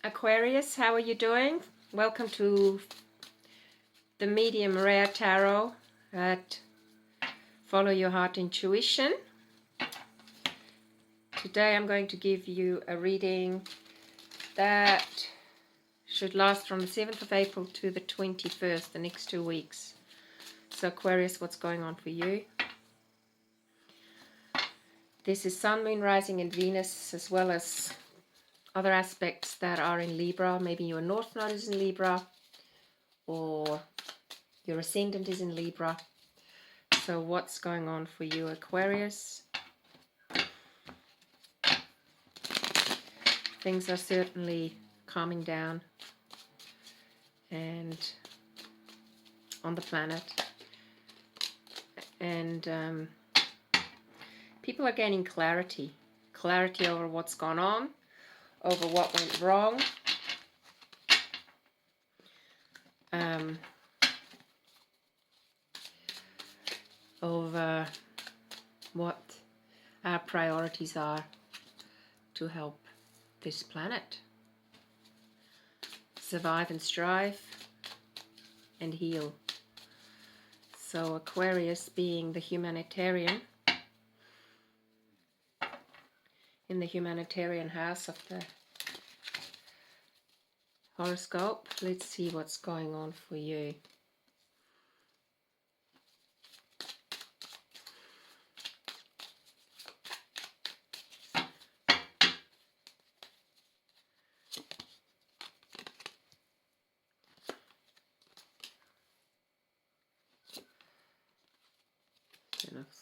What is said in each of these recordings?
Aquarius, how are you doing? Welcome to the Medium Rare Tarot at Follow Your Heart Intuition. Today I'm going to give you a reading that should last from the 7th of April to the 21st, the next 2 weeks. So Aquarius, what's going on for you? This is Sun, Moon, Rising and Venus, as well as other aspects that are in Libra. Maybe your North Node is in Libra, or your Ascendant is in Libra. So what's going on for you, Aquarius? Things are certainly calming down and on the planet. And people are gaining clarity. Clarity over what's gone on, over what went wrong. Over what our priorities are to help this planet survive and strive and heal. So Aquarius, being the humanitarian, in the humanitarian house of the horoscope, let's see what's going on for you.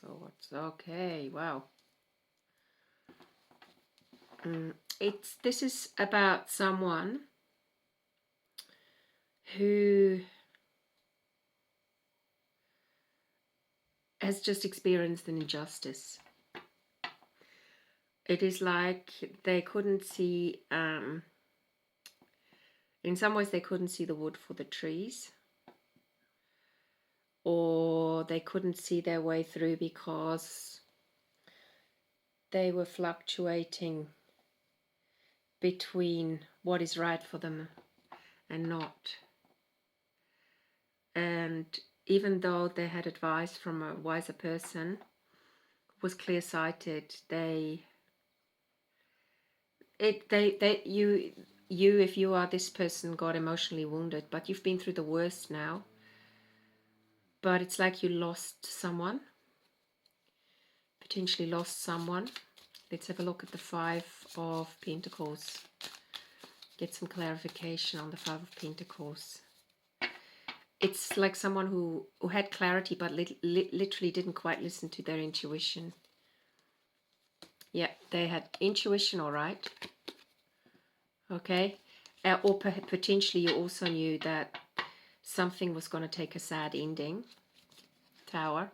So what's okay? Wow. This is about someone who has just experienced an injustice. It is like they couldn't see, in some ways they couldn't see the wood for the trees, or they couldn't see their way through because they were fluctuating between what is right for them and not. And even though they had advice from a wiser person who was clear-sighted, you, if you are this person, got emotionally wounded, but you've been through the worst now. But it's like you lost someone, potentially lost someone. Let's have a look at the Five of Pentacles. Get some clarification on the Five of Pentacles. It's like someone who had clarity but literally didn't quite listen to their intuition. Yeah, they had intuition, all right. Okay. Or potentially you also knew that something was going to take a sad ending. Tower.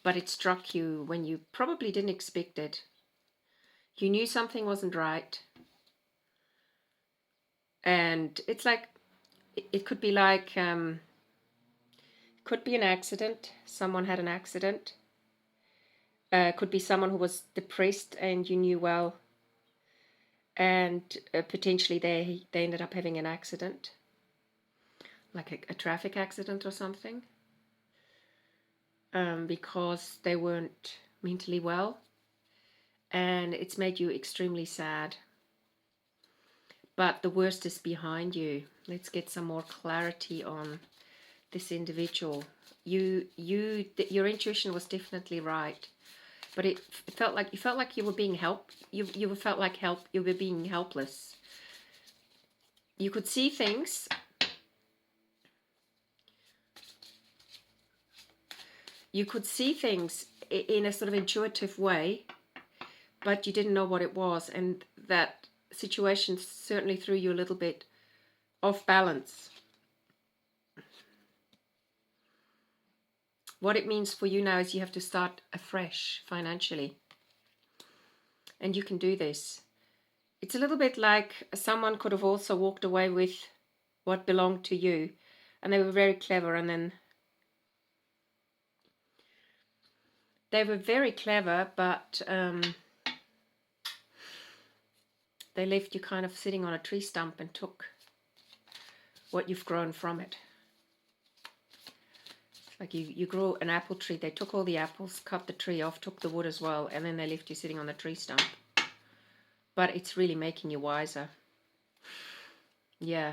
But it struck you when you probably didn't expect it. You knew something wasn't right. And it's like, it could be like, could be an accident. Someone had an accident. Could be someone who was depressed and you knew well. And potentially they ended up having an accident. Like a traffic accident or something. Because they weren't mentally well. And it's made you extremely sad. But the worst is behind you. Let's get some more clarity on this individual. Your intuition was definitely right, but it felt like you were being you felt like you were being helpless. You could see things. You could see things in a sort of intuitive way, but you didn't know what it was, and that situation certainly threw you a little bit off balance. What it means for you now is you have to start afresh financially. And you can do this. It's a little bit like someone could have also walked away with what belonged to you. And they were very clever, and then they were very clever, but They left you kind of sitting on a tree stump and took what you've grown from it. It's like you grow an apple tree. They took all the apples, cut the tree off, took the wood as well, and then they left you sitting on the tree stump. But it's really making you wiser. Yeah.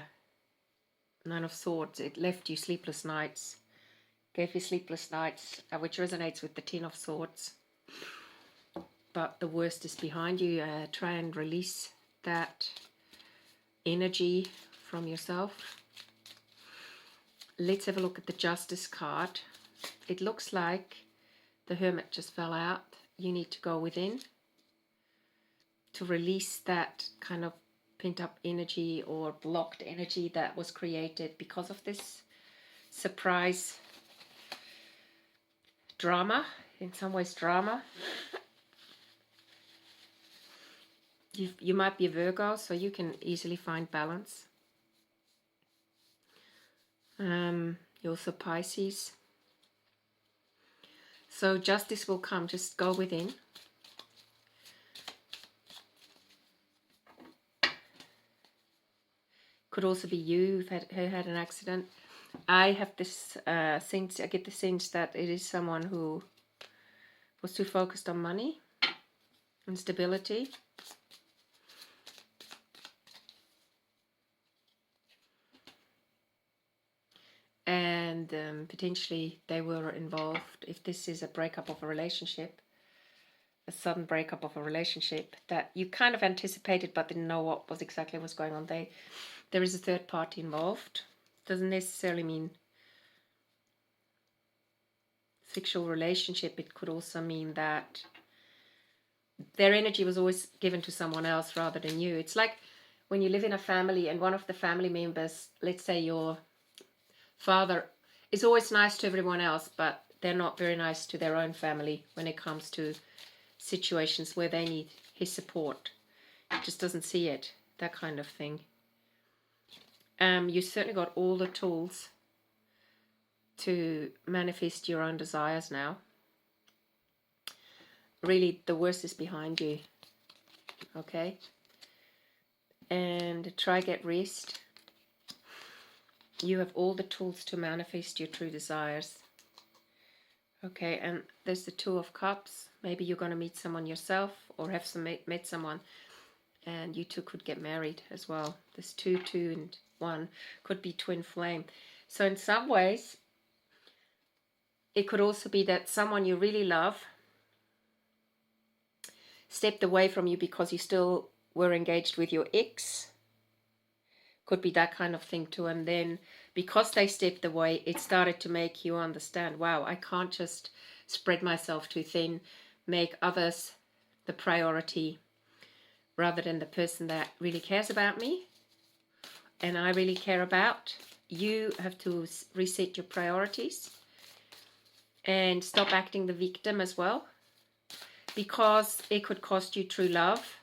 Nine of Swords. It left you sleepless nights. Gave you sleepless nights, which resonates with the Ten of Swords. But the worst is behind you. Try and release that energy from yourself. Let's have a look at the Justice card. It looks like the Hermit just fell out. You need to go within to release that kind of pent-up energy or blocked energy that was created because of this surprise drama. In some ways drama. You might be a Virgo, so you can easily find balance. You're also Pisces. So justice will come. Just go within. Could also be you who had an accident. I have this sense, I get the sense that it is someone who was too focused on money and stability. And potentially they were involved, if this is a breakup of a relationship, a sudden breakup of a relationship that you kind of anticipated but didn't know what was exactly was going on. There is a third party involved. Doesn't necessarily mean sexual relationship. It could also mean that their energy was always given to someone else rather than you. It's like when you live in a family and one of the family members, let's say your father, is always nice to everyone else, but they're not very nice to their own family when it comes to situations where they need his support. He just doesn't see it, that kind of thing. You certainly got all the tools to manifest your own desires now. Really, the worst is behind you. Okay? And try get rest. You have all the tools to manifest your true desires. Okay, and there's the Two of Cups. Maybe you're going to meet someone yourself or have met someone, and you two could get married as well. This 2, 2, and 1 could be twin flame. So in some ways, it could also be that someone you really love stepped away from you because you still were engaged with your ex. Could be that kind of thing too. And then because they stepped away, it started to make you understand, wow, I can't just spread myself too thin, make others the priority rather than the person that really cares about me and I really care about. You have to reset your priorities and stop acting the victim as well, because it could cost you true love.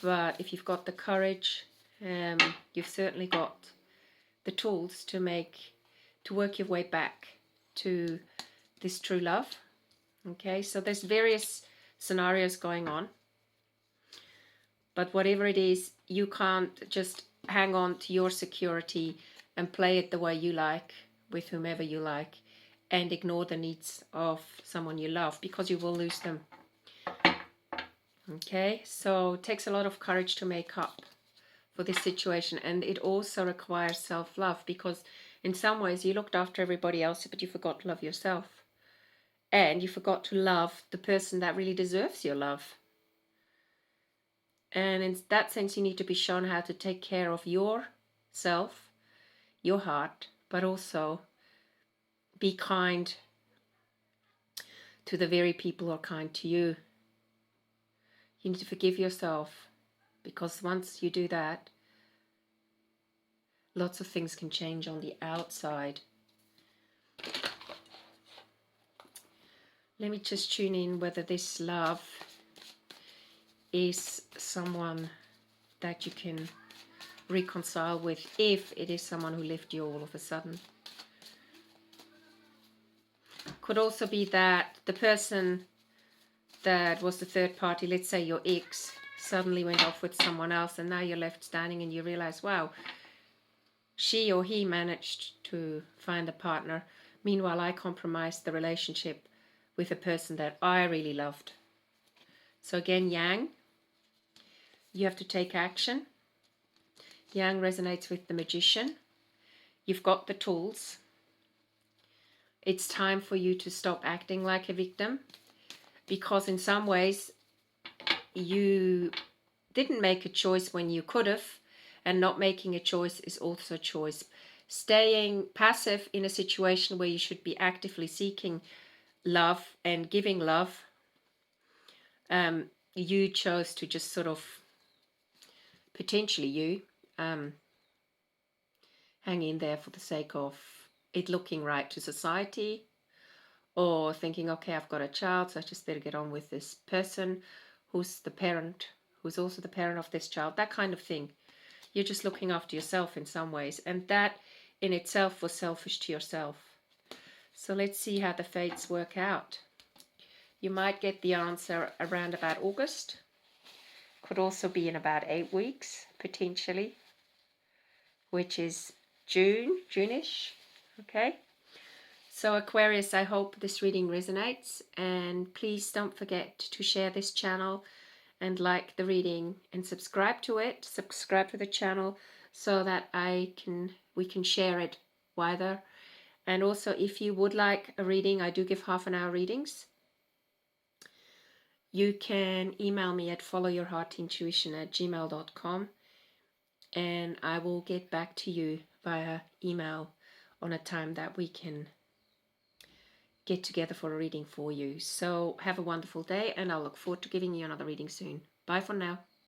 But if you've got the courage, you've certainly got the tools to work your way back to this true love. Okay, so there's various scenarios going on, but whatever it is, you can't just hang on to your security and play it the way you like with whomever you like and ignore the needs of someone you love, because you will lose them. Okay, so it takes a lot of courage to make up for this situation, and it also requires self-love, because in some ways you looked after everybody else but you forgot to love yourself, and you forgot to love the person that really deserves your love. And in that sense, you need to be shown how to take care of yourself, your heart, but also be kind to the very people who are kind to you. You need to forgive yourself, because once you do that, lots of things can change on the outside. Let me just tune in whether this love is someone that you can reconcile with, if it is someone who left you all of a sudden. Could also be that the person that was the third party, let's say your ex, suddenly went off with someone else, and now you're left standing and you realize, wow, she or he managed to find a partner. Meanwhile, I compromised the relationship with a person that I really loved. So again, Yang, you have to take action. Yang resonates with the Magician. You've got the tools. It's time for you to stop acting like a victim, because in some ways you didn't make a choice when you could have, and not making a choice is also a choice. Staying passive in a situation where you should be actively seeking love and giving love, you chose to just sort of, potentially you, hang in there for the sake of it looking right to society, or thinking, okay, I've got a child, so I just better get on with this person who's the parent, who's also the parent of this child, that kind of thing. You're just looking after yourself in some ways, and that in itself was selfish to yourself. So let's see how the fates work out. You might get the answer around about August. Could also be in about 8 weeks, potentially, which is June-ish, okay? So Aquarius, I hope this reading resonates, and please don't forget to share this channel and like the reading and subscribe to it, subscribe to the channel, so that we can share it wider. And also, if you would like a reading, I do give half-an-hour readings. You can email me at followyourheartintuition@gmail.com, and I will get back to you via email on a time that we can get together for a reading for you. So have a wonderful day, and I'll look forward to giving you another reading soon. Bye for now.